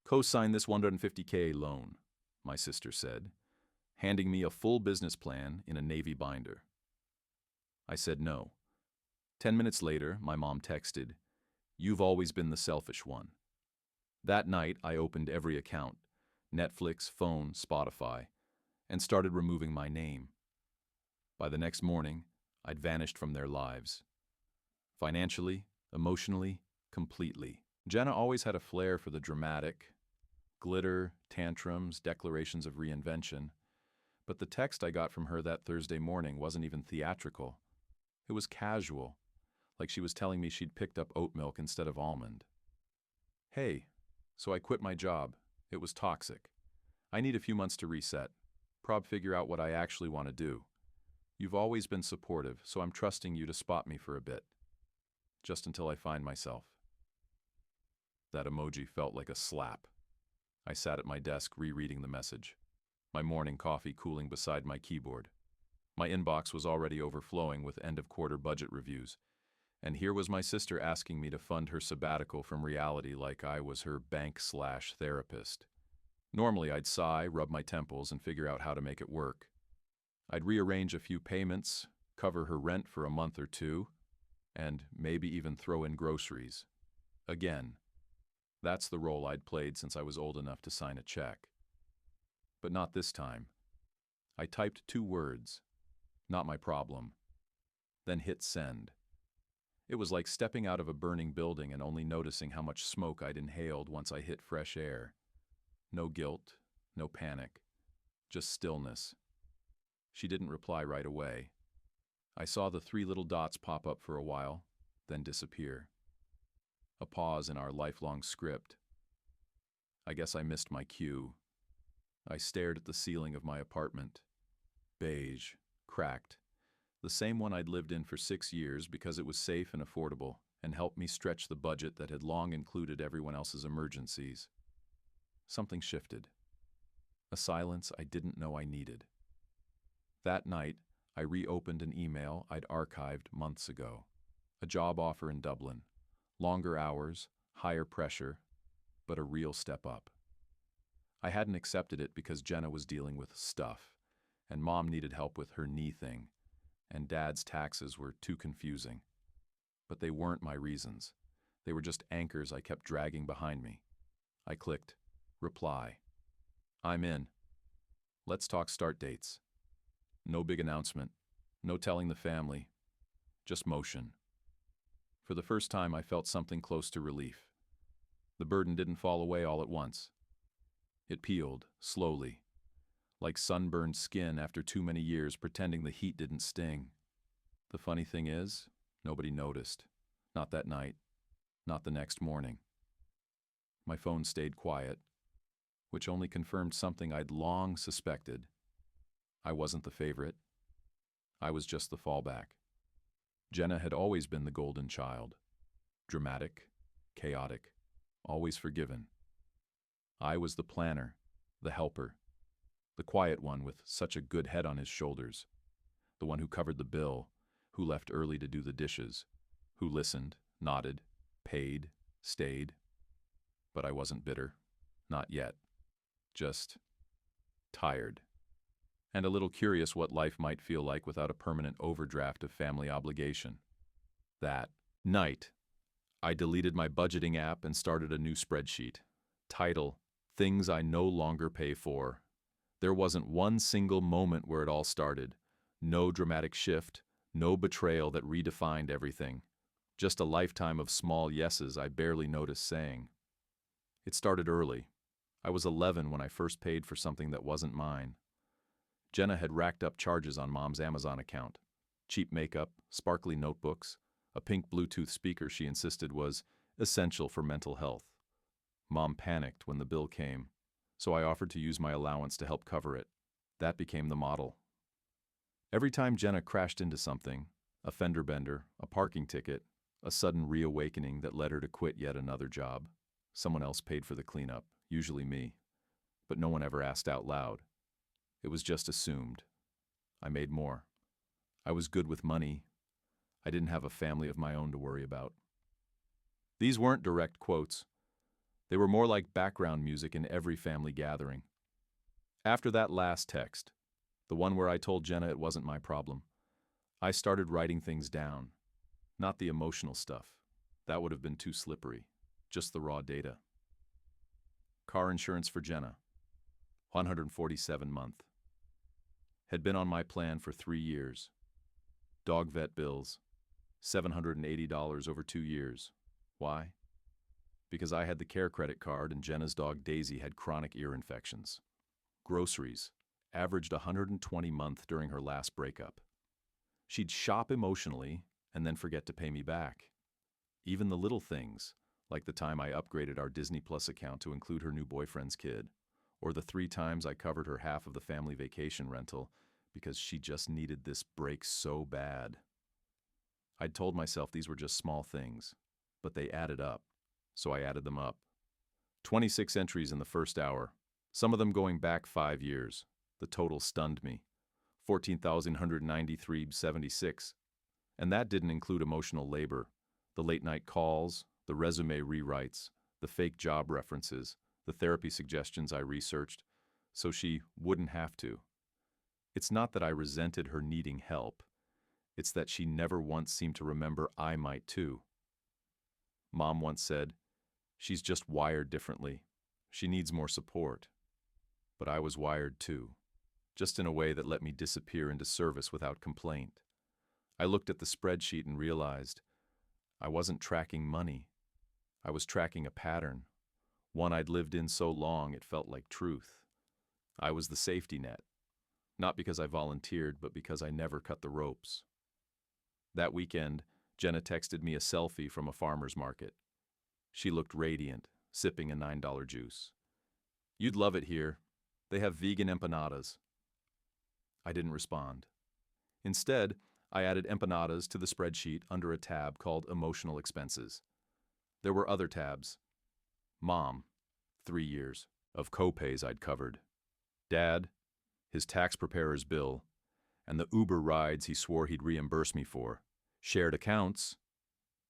Co-sign this $150K loan, my sister said, handing me a full business plan in a navy binder. I said no. 10 minutes later, my mom texted, "You've always been the selfish one." That night, I opened every account, Netflix, phone, Spotify, and started removing my name. By the next morning, I'd vanished from their lives. Financially, emotionally, completely. Jenna always had a flair for the dramatic, glitter, tantrums, declarations of reinvention, but the text I got from her that Thursday morning wasn't even theatrical. It was casual, like she was telling me she'd picked up oat milk instead of almond. "Hey, so I quit my job. It was toxic. I need a few months to reset. Figure out what I actually want to do. You've always been supportive, so I'm trusting you to spot me for a bit. Just until I find myself." That emoji felt like a slap. I sat at my desk rereading the message, my morning coffee cooling beside my keyboard. My inbox was already overflowing with end-of-quarter budget reviews, and here was my sister asking me to fund her sabbatical from reality like I was her bank/therapist. Normally, I'd sigh, rub my temples, and figure out how to make it work. I'd rearrange a few payments, cover her rent for a month or two, and maybe even throw in groceries. Again, that's the role I'd played since I was old enough to sign a check. But not this time. I typed 2 words, "Not my problem," then hit send. It was like stepping out of a burning building and only noticing how much smoke I'd inhaled once I hit fresh air. No guilt, no panic, just stillness. She didn't reply right away. I saw the 3 little dots pop up for a while, then disappear. A pause in our lifelong script. I guess I missed my cue. I stared at the ceiling of my apartment. Beige, cracked. The same one I'd lived in for 6 years because it was safe and affordable and helped me stretch the budget that had long included everyone else's emergencies. Something shifted. A silence I didn't know I needed. That night, I reopened an email I'd archived months ago. A job offer in Dublin. Longer hours, higher pressure, but a real step up. I hadn't accepted it because Jenna was dealing with stuff, and Mom needed help with her knee thing, and Dad's taxes were too confusing. But they weren't my reasons. They were just anchors I kept dragging behind me. I clicked reply. "I'm in. Let's talk start dates." No big announcement, no telling the family, just motion. For the first time, I felt something close to relief. The burden didn't fall away all at once. It peeled, slowly, like sunburned skin after too many years pretending the heat didn't sting. The funny thing is, nobody noticed. Not that night, not the next morning. My phone stayed quiet, which only confirmed something I'd long suspected. I wasn't the favorite. I was just the fallback. Jenna had always been the golden child. Dramatic, chaotic, always forgiven. I was the planner, the helper, the quiet one with such a good head on his shoulders, the one who covered the bill, who left early to do the dishes, who listened, nodded, paid, stayed. But I wasn't bitter. Not yet. Just tired. And a little curious what life might feel like without a permanent overdraft of family obligation. That night, I deleted my budgeting app and started a new spreadsheet. Title, Things I No Longer Pay For. There wasn't one single moment where it all started. No dramatic shift, no betrayal that redefined everything. Just a lifetime of small yeses I barely noticed saying. It started early. I was 11 when I first paid for something that wasn't mine. Jenna had racked up charges on Mom's Amazon account. Cheap makeup, sparkly notebooks, a pink Bluetooth speaker she insisted was essential for mental health. Mom panicked when the bill came, so I offered to use my allowance to help cover it. That became the model. Every time Jenna crashed into something, a fender bender, a parking ticket, a sudden reawakening that led her to quit yet another job, someone else paid for the cleanup, usually me. But no one ever asked out loud. It was just assumed. I made more. I was good with money. I didn't have a family of my own to worry about. These weren't direct quotes. They were more like background music in every family gathering. After that last text, the one where I told Jenna it wasn't my problem, I started writing things down. Not the emotional stuff. That would have been too slippery. Just the raw data. Car insurance for Jenna. 147 month. Had been on my plan for 3 years. Dog vet bills. $780 over 2 years. Why? Because I had the care credit card and Jenna's dog Daisy had chronic ear infections. Groceries. Averaged 120 a month during her last breakup. She'd shop emotionally and then forget to pay me back. Even the little things, like the time I upgraded our Disney Plus account to include her new boyfriend's kid, or the 3 times I covered her half of the family vacation rental because she just needed this break so bad. I'd told myself these were just small things, but they added up, so I added them up. 26 entries in the first hour, some of them going back 5 years. The total stunned me. 14,193.76. And that didn't include emotional labor, the late-night calls, the resume rewrites, the fake job references, the therapy suggestions I researched, so she wouldn't have to. It's not that I resented her needing help. It's that she never once seemed to remember I might too. Mom once said, "She's just wired differently. She needs more support." But I was wired too, just in a way that let me disappear into service without complaint. I looked at the spreadsheet and realized I wasn't tracking money. I was tracking a pattern, one I'd lived in so long it felt like truth. I was the safety net, not because I volunteered, but because I never cut the ropes. That weekend, Jenna texted me a selfie from a farmer's market. She looked radiant, sipping a $9 juice. "You'd love it here. They have vegan empanadas." I didn't respond. Instead, I added empanadas to the spreadsheet under a tab called Emotional Expenses. There were other tabs. Mom, 3 years, of co-pays I'd covered. Dad, his tax preparer's bill, and the Uber rides he swore he'd reimburse me for. Shared accounts,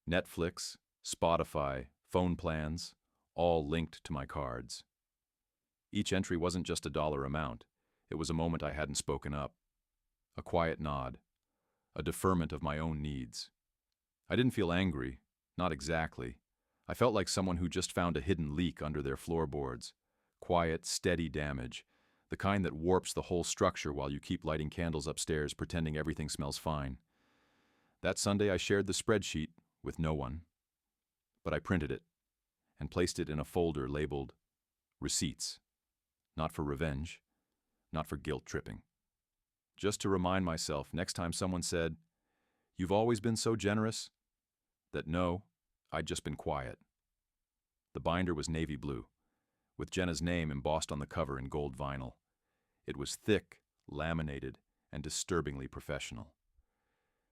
Netflix, Spotify, phone plans, all linked to my cards. Each entry wasn't just a dollar amount. It was a moment I hadn't spoken up. A quiet nod. A deferment of my own needs. I didn't feel angry, not exactly. I felt like someone who just found a hidden leak under their floorboards. Quiet, steady damage, the kind that warps the whole structure while you keep lighting candles upstairs pretending everything smells fine. That Sunday I shared the spreadsheet with no one. But I printed it and placed it in a folder labeled Receipts. Not for revenge, not for guilt-tripping. Just to remind myself next time someone said, "You've always been so generous," that no, I'd just been quiet. The binder was navy blue, with Jenna's name embossed on the cover in gold vinyl. It was thick, laminated, and disturbingly professional.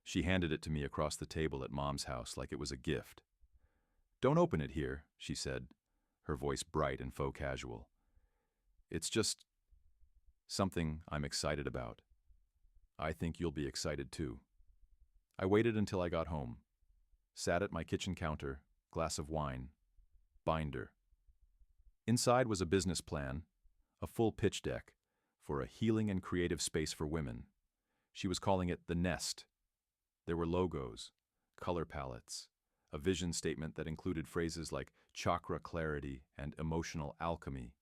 She handed it to me across the table at Mom's house like it was a gift. "Don't open it here," she said, her voice bright and faux casual. "It's just something I'm excited about. I think you'll be excited too." I waited until I got home. Sat at my kitchen counter, glass of wine, binder. Inside was a business plan, a full pitch deck, for a healing and creative space for women. She was calling it The Nest. There were logos, color palettes, a vision statement that included phrases like chakra clarity and emotional alchemy.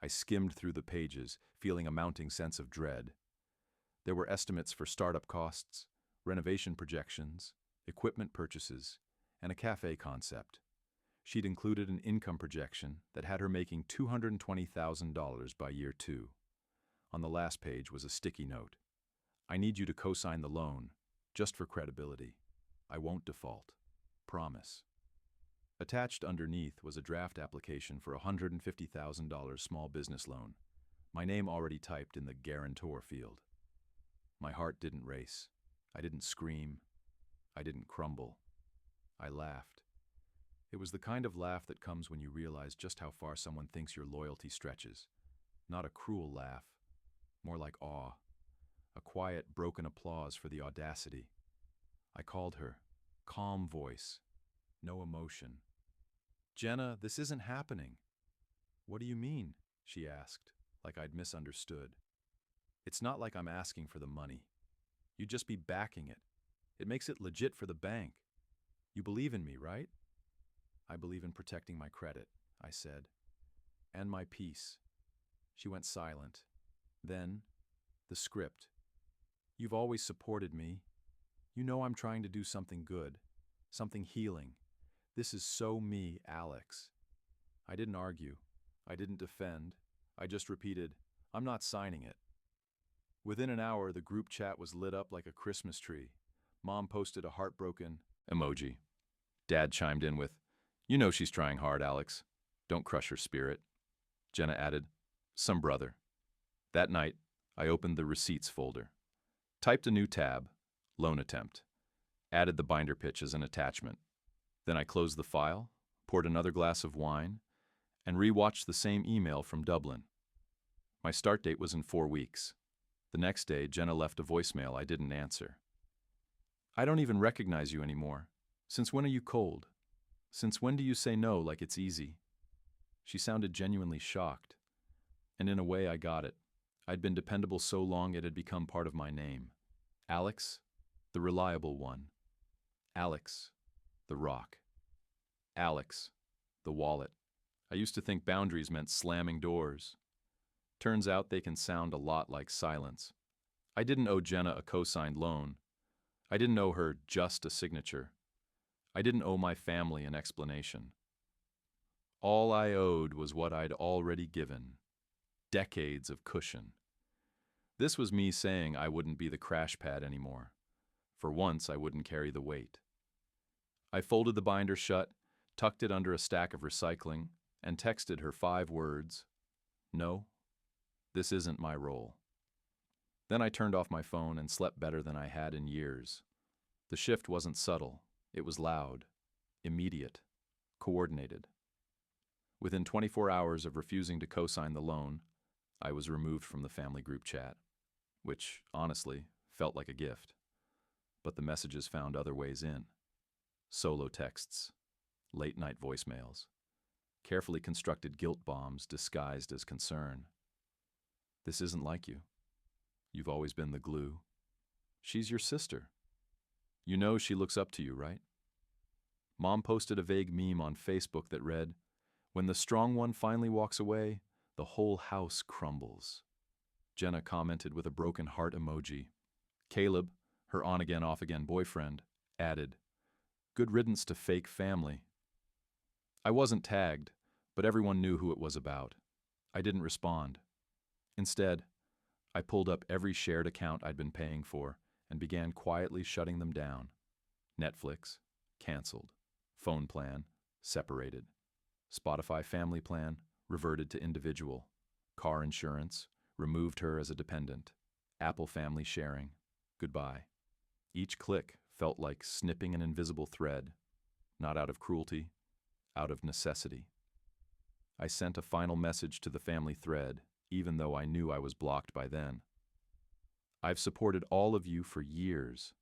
I skimmed through the pages, feeling a mounting sense of dread. There were estimates for startup costs, renovation projections, equipment purchases, and a cafe concept. She'd included an income projection that had her making $220,000 by year 2. On the last page was a sticky note. "I need you to co-sign the loan, just for credibility. I won't default. Promise." Attached underneath was a draft application for a $150,000 small business loan, my name already typed in the guarantor field. My heart didn't race. I didn't scream. I didn't crumble. I laughed. It was the kind of laugh that comes when you realize just how far someone thinks your loyalty stretches. Not a cruel laugh, more like awe. A quiet, broken applause for the audacity. I called her. Calm voice. No emotion. Jenna, this isn't happening. What do you mean? She asked, like I'd misunderstood. It's not like I'm asking for the money. You'd just be backing it. It makes it legit for the bank. You believe in me, right? I believe in protecting my credit, I said. And my peace. She went silent. Then, the script. You've always supported me. You know I'm trying to do something good, something healing. This is so me, Alex. I didn't argue. I didn't defend. I just repeated, I'm not signing it. Within an hour, the group chat was lit up like a Christmas tree. Mom posted a heartbroken emoji. Dad chimed in with, you know she's trying hard, Alex. Don't crush her spirit. Jenna added, some brother. That night, I opened the receipts folder, typed a new tab, loan attempt, added the binder pitch as an attachment. Then I closed the file, poured another glass of wine, and rewatched the same email from Dublin. My start date was in 4 weeks. The next day, Jenna left a voicemail I didn't answer. I don't even recognize you anymore. Since when are you cold? Since when do you say no like it's easy? She sounded genuinely shocked. And in a way, I got it. I'd been dependable so long it had become part of my name. Alex, the reliable one. Alex, the rock. Alex, the wallet. I used to think boundaries meant slamming doors. Turns out they can sound a lot like silence. I didn't owe Jenna a co-signed loan. I didn't owe her just a signature. I didn't owe my family an explanation. All I owed was what I'd already given. Decades of cushion. This was me saying I wouldn't be the crash pad anymore. For once, I wouldn't carry the weight. I folded the binder shut, tucked it under a stack of recycling, and texted her 5 words, no, this isn't my role. Then I turned off my phone and slept better than I had in years. The shift wasn't subtle. It was loud, immediate, coordinated. Within 24 hours of refusing to co-sign the loan, I was removed from the family group chat, which, honestly, felt like a gift. But the messages found other ways in. Solo texts, late-night voicemails, carefully constructed guilt bombs disguised as concern. This isn't like you. You've always been the glue. She's your sister. You know she looks up to you, right? Mom posted a vague meme on Facebook that read, when the strong one finally walks away, the whole house crumbles. Jenna commented with a broken heart emoji. Caleb, her on-again, off-again boyfriend, added, good riddance to fake family. I wasn't tagged, but everyone knew who it was about. I didn't respond. Instead, I pulled up every shared account I'd been paying for and began quietly shutting them down. Netflix, canceled. Phone plan, separated. Spotify family plan, reverted to individual. Car insurance, removed her as a dependent. Apple family sharing, goodbye. Each click felt like snipping an invisible thread, not out of cruelty, out of necessity. I sent a final message to the family thread, even though I knew I was blocked by then. I've supported all of you for years.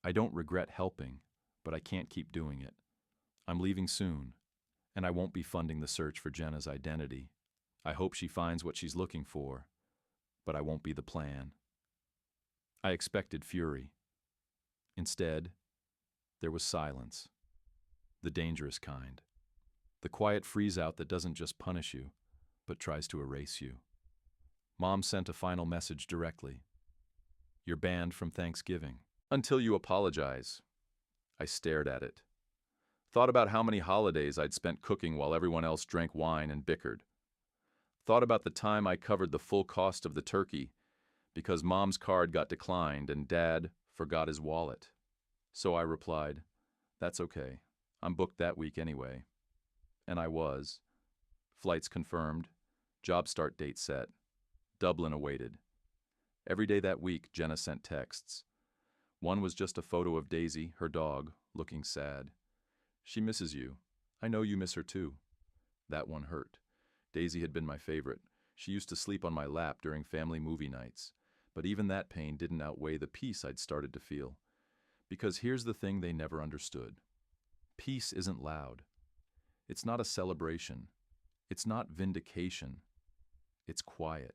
I don't regret helping, but I can't keep doing it. I'm leaving soon, and I won't be funding the search for Jenna's identity. I hope she finds what she's looking for, but I won't be the plan. I expected fury. Instead, there was silence. The dangerous kind. The quiet freeze-out that doesn't just punish you, but tries to erase you. Mom sent a final message directly. You're banned from Thanksgiving. Until you apologize. I stared at it. Thought about how many holidays I'd spent cooking while everyone else drank wine and bickered. Thought about the time I covered the full cost of the turkey because Mom's card got declined and Dad forgot his wallet. So I replied, that's okay. I'm booked that week anyway. And I was. Flights confirmed. Job start date set. Dublin awaited. Every day that week, Jenna sent texts. One was just a photo of Daisy, her dog, looking sad. She misses you. I know you miss her too. That one hurt. Daisy had been my favorite. She used to sleep on my lap during family movie nights. But even that pain didn't outweigh the peace I'd started to feel. Because here's the thing they never understood. Peace isn't loud. It's not a celebration. It's not vindication. It's quiet.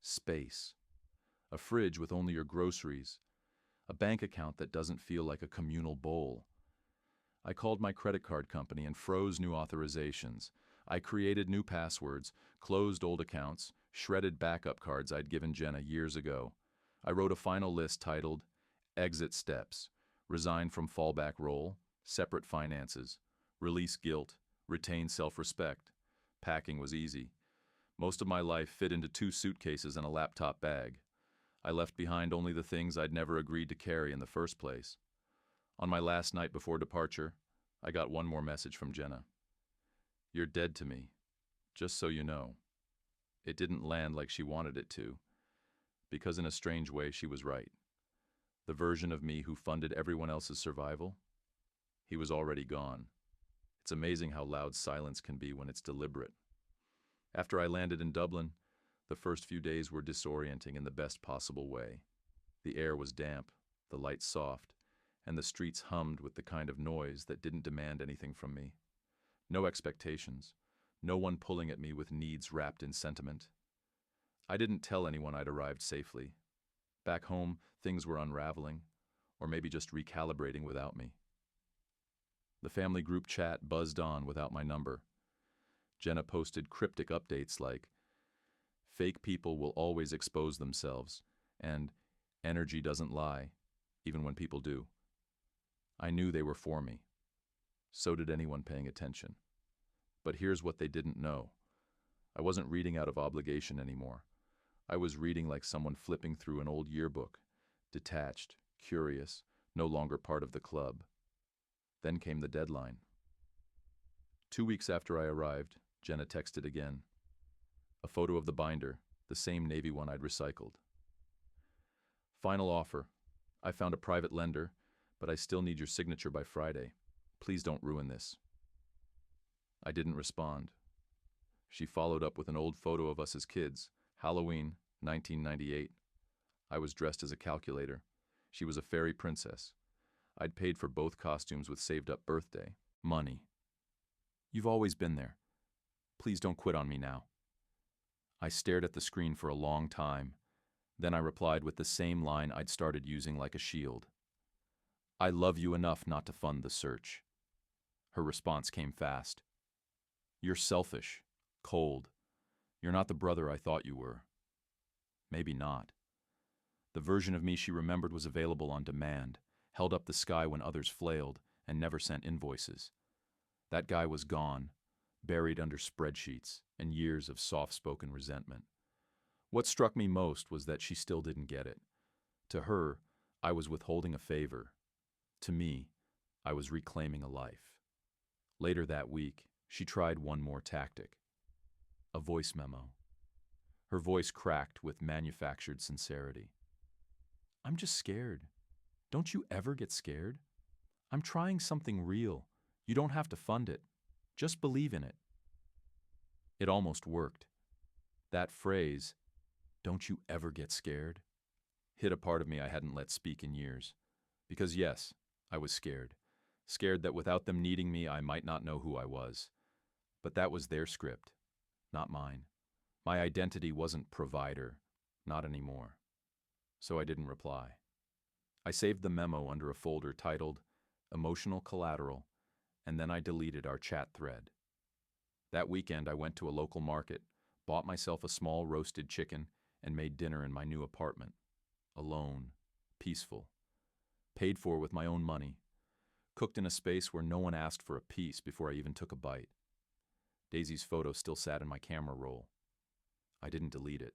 Space. A fridge with only your groceries. A bank account that doesn't feel like a communal bowl. I called my credit card company and froze new authorizations. I created new passwords, closed old accounts, shredded backup cards I'd given Jenna years ago. I wrote a final list titled Exit Steps: resign from fallback role, separate finances, release guilt, retain self-respect. Packing was easy. Most of my life fit into 2 suitcases and a laptop bag. I left behind only the things I'd never agreed to carry in the first place. On my last night before departure, I got one more message from Jenna. You're dead to me, just so you know. It didn't land like she wanted it to, because in a strange way she was right. The version of me who funded everyone else's survival, he was already gone. It's amazing how loud silence can be when it's deliberate. After I landed in Dublin, the first few days were disorienting in the best possible way. The air was damp, the lights soft, and the streets hummed with the kind of noise that didn't demand anything from me. No expectations, no one pulling at me with needs wrapped in sentiment. I didn't tell anyone I'd arrived safely. Back home, things were unraveling, or maybe just recalibrating without me. The family group chat buzzed on without my number. Jenna posted cryptic updates like, "Fake people will always expose themselves," and "Energy doesn't lie, even when people do." I knew they were for me. So did anyone paying attention. But here's what they didn't know. I wasn't reading out of obligation anymore. I was reading like someone flipping through an old yearbook, detached, curious, no longer part of the club. Then came the deadline. 2 weeks after I arrived, Jenna texted again. A photo of the binder, the same navy one I'd recycled. Final offer. I found a private lender, but I still need your signature by Friday. Please don't ruin this. I didn't respond. She followed up with an old photo of us as kids, Halloween, 1998. I was dressed as a calculator. She was a fairy princess. I'd paid for both costumes with saved-up birthday money. You've always been there. Please don't quit on me now. I stared at the screen for a long time. Then I replied with the same line I'd started using like a shield. I love you enough not to fund the search. Her response came fast. You're selfish, cold. You're not the brother I thought you were. Maybe not. The version of me she remembered was available on demand, held up the sky when others flailed, and never sent invoices. That guy was gone, buried under spreadsheets and years of soft-spoken resentment. What struck me most was that she still didn't get it. To her, I was withholding a favor. To me, I was reclaiming a life. Later that week, she tried one more tactic. A voice memo. Her voice cracked with manufactured sincerity. I'm just scared. Don't you ever get scared? I'm trying something real. You don't have to fund it. Just believe in it. It almost worked. That phrase, "Don't you ever get scared?" hit a part of me I hadn't let speak in years. Because yes, I was scared. Scared that without them needing me, I might not know who I was. But that was their script, not mine. My identity wasn't provider, not anymore. So I didn't reply. I saved the memo under a folder titled Emotional Collateral, and then I deleted our chat thread. That weekend I went to a local market, bought myself a small roasted chicken, and made dinner in my new apartment. Alone, peaceful. Paid for with my own money. Cooked in a space where no one asked for a piece before I even took a bite. Daisy's photo still sat in my camera roll. I didn't delete it.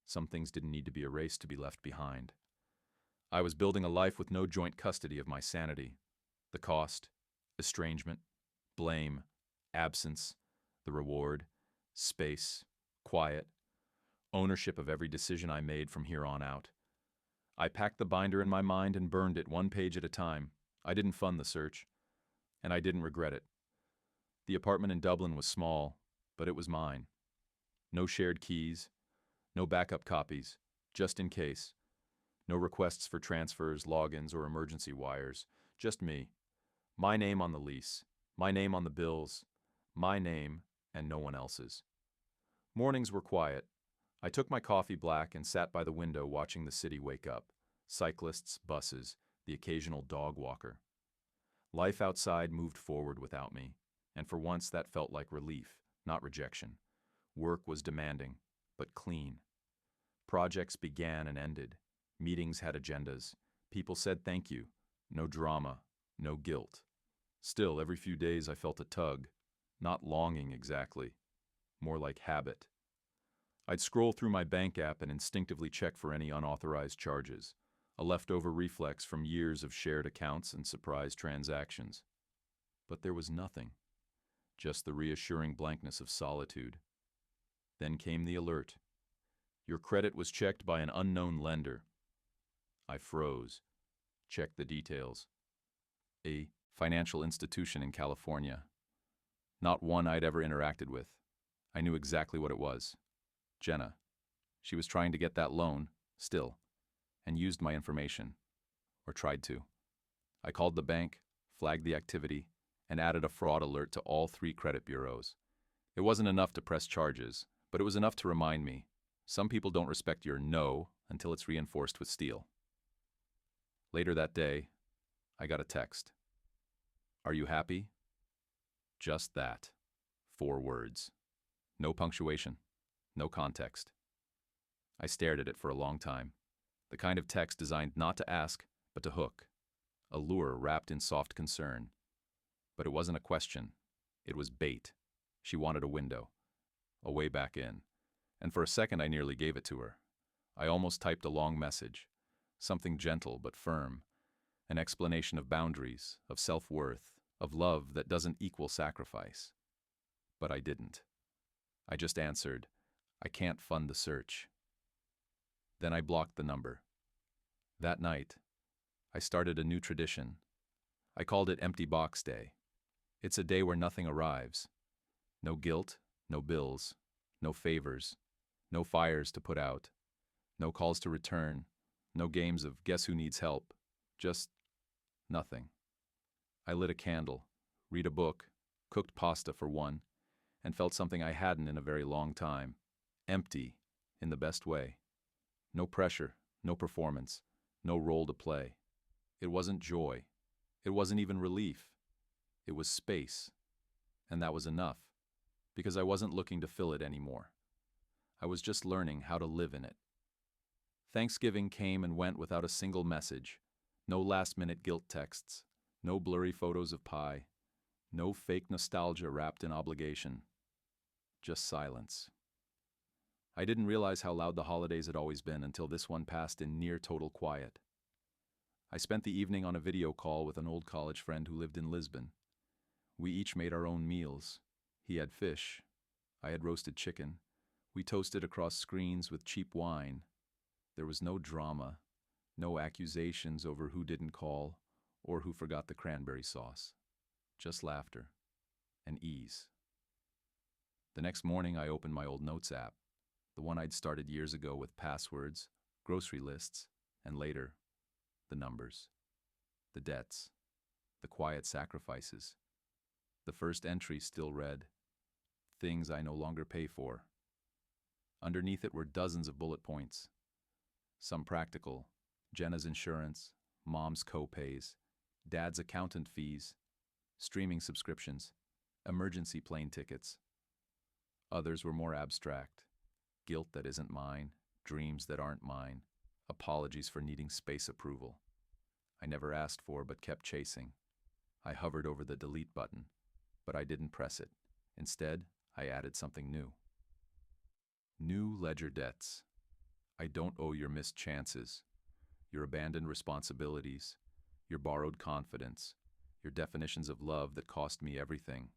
Some things didn't need to be erased to be left behind. I was building a life with no joint custody of my sanity. The cost, estrangement, blame, absence, the reward, space, quiet, ownership of every decision I made from here on out. I packed the binder in my mind and burned it one page at a time. I didn't fund the search, and I didn't regret it. The apartment in Dublin was small, but it was mine. No shared keys, no backup copies, just in case. No requests for transfers, logins, or emergency wires, just me. My name on the lease, my name on the bills, My name and no one else's. Mornings were quiet. I took my coffee black and sat by the window watching the city wake up. Cyclists, buses, the occasional dog walker. Life outside moved forward without me, and for once that felt like relief, not rejection. Work was demanding, but clean. Projects began and ended. Meetings had agendas. People said thank you. No drama, no guilt. Still, every few days I felt a tug. Not longing exactly. More like habit. I'd scroll through my bank app and instinctively check for any unauthorized charges, a leftover reflex from years of shared accounts and surprise transactions. But there was nothing. Just the reassuring blankness of solitude. Then came the alert. Your credit was checked by an unknown lender. I froze. Checked the details. A financial institution in California. Not one I'd ever interacted with. I knew exactly what it was. Jenna. She was trying to get that loan, still, and used my information. Or tried to. I called the bank, flagged the activity, and added a fraud alert to all 3 credit bureaus. It wasn't enough to press charges, but it was enough to remind me, some people don't respect your no until it's reinforced with steel. Later that day, I got a text. Are you happy? Just that. 4 words. No punctuation. No context. I stared at it for a long time. The kind of text designed not to ask, but to hook. A lure wrapped in soft concern. But it wasn't a question. It was bait. She wanted a window. A way back in. And for a second I nearly gave it to her. I almost typed a long message. Something gentle but firm. An explanation of boundaries, of self-worth, of love that doesn't equal sacrifice. But I didn't. I just answered, I can't fund the search. Then I blocked the number. That night, I started a new tradition. I called it Empty Box Day. It's a day where nothing arrives. No guilt, no bills, no favors, no fires to put out, no calls to return, no games of guess who needs help, just nothing. I lit a candle, read a book, cooked pasta for one, and felt something I hadn't in a very long time. Empty, in the best way. No pressure, no performance, no role to play. It wasn't joy. It wasn't even relief. It was space. And that was enough, because I wasn't looking to fill it anymore. I was just learning how to live in it. Thanksgiving came and went without a single message. No last-minute guilt texts. No blurry photos of pie. No fake nostalgia wrapped in obligation. Just silence. I didn't realize how loud the holidays had always been until this one passed in near total quiet. I spent the evening on a video call with an old college friend who lived in Lisbon. We each made our own meals. He had fish. I had roasted chicken. We toasted across screens with cheap wine. There was no drama, no accusations over who didn't call or who forgot the cranberry sauce. Just laughter and ease. The next morning I opened my old notes app, the one I'd started years ago with passwords, grocery lists, and later, the numbers, the debts, the quiet sacrifices. The first entry still read, things I no longer pay for. Underneath it were dozens of bullet points. Some practical, Jenna's insurance, mom's co-pays, dad's accountant fees, streaming subscriptions, emergency plane tickets. Others were more abstract. Guilt that isn't mine, dreams that aren't mine, apologies for needing space approval. I never asked for but kept chasing. I hovered over the delete button, but I didn't press it. Instead, I added something new. New ledger debts. I don't owe your missed chances, your abandoned responsibilities, your borrowed confidence, your definitions of love that cost me everything.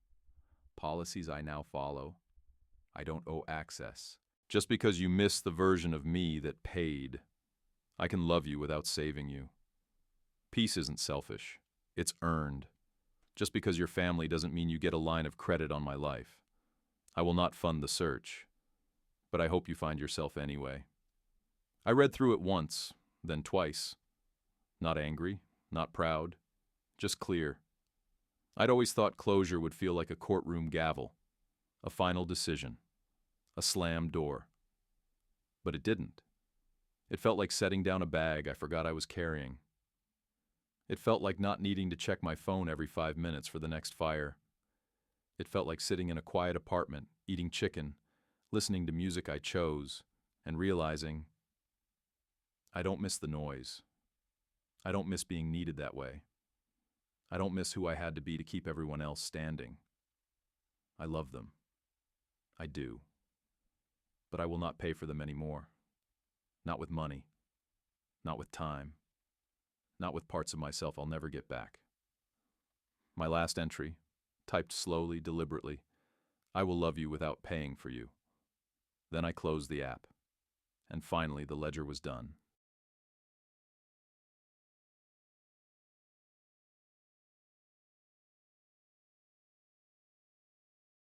Policies I now follow. I don't owe access. Just because you miss the version of me that paid, I can love you without saving you. Peace isn't selfish. It's earned. Just because your family doesn't mean you get a line of credit on my life. I will not fund the search, but I hope you find yourself anyway. I read through it once, then twice. Not angry, not proud, just clear. I'd always thought closure would feel like a courtroom gavel, a final decision, a slammed door. But it didn't. It felt like setting down a bag I forgot I was carrying. It felt like not needing to check my phone every 5 minutes for the next fire. It felt like sitting in a quiet apartment, eating chicken, listening to music I chose, and realizing I don't miss the noise. I don't miss being needed that way. I don't miss who I had to be to keep everyone else standing. I love them. I do. But I will not pay for them anymore. Not with money. Not with time. Not with parts of myself I'll never get back. My last entry, typed slowly, deliberately, I will love you without paying for you. Then I closed the app. And finally the ledger was done.